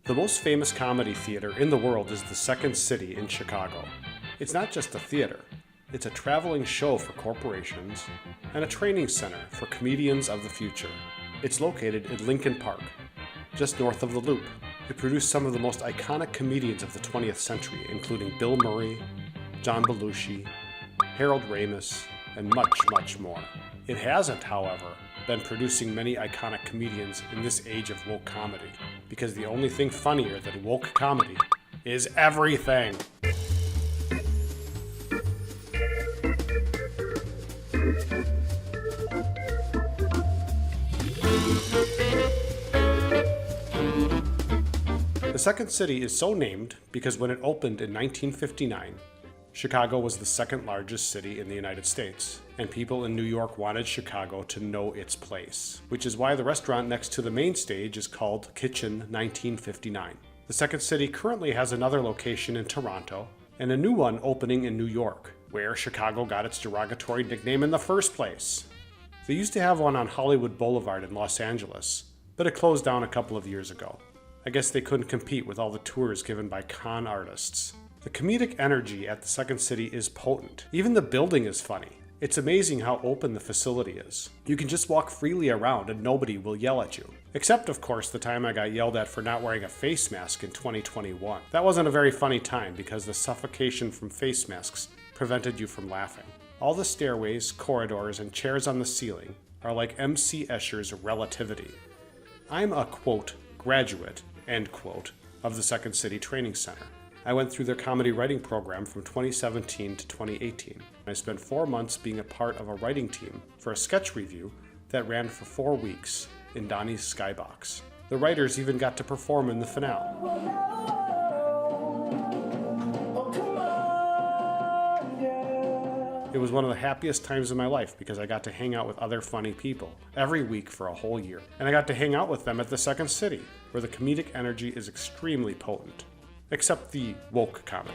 The most famous comedy theater in the world is the Second City in Chicago. It's not just a theater, it's a traveling show for corporations and a training center for comedians of the future. It's located in Lincoln Park, just north of the Loop. It produced some of the most iconic comedians of the 20th century, including Bill Murray, John Belushi, Harold Ramis, and much, much more. It hasn't, however, been producing many iconic comedians in this age of woke comedy, because the only thing funnier than woke comedy is everything. The Second City is so named because when it opened in 1959, Chicago was the second largest city in the United States, and people in New York wanted Chicago to know its place, which is why the restaurant next to the main stage is called Kitchen 1959. The Second City currently has another location in Toronto, and a new one opening in New York, where Chicago got its derogatory nickname in the first place. They used to have one on Hollywood Boulevard in Los Angeles, but it closed down a couple of years ago. I guess they couldn't compete with all the tours given by con artists. The comedic energy at the Second City is potent. Even the building is funny. It's amazing how open the facility is. You can just walk freely around and nobody will yell at you. Except, of course, the time I got yelled at for not wearing a face mask in 2021. That wasn't a very funny time because the suffocation from face masks prevented you from laughing. All the stairways, corridors, and chairs on the ceiling are like MC Escher's Relativity. I'm a, quote, graduate, end quote, of the Second City Training Center. I went through their comedy writing program from 2017 to 2018. I spent 4 months being a part of a writing team for a sketch review that ran for 4 weeks in Donny's Skybox. The writers even got to perform in the finale. It was one of the happiest times of my life because I got to hang out with other funny people every week for a whole year. And I got to hang out with them at the Second City, where the comedic energy is extremely potent. Except the woke comedy.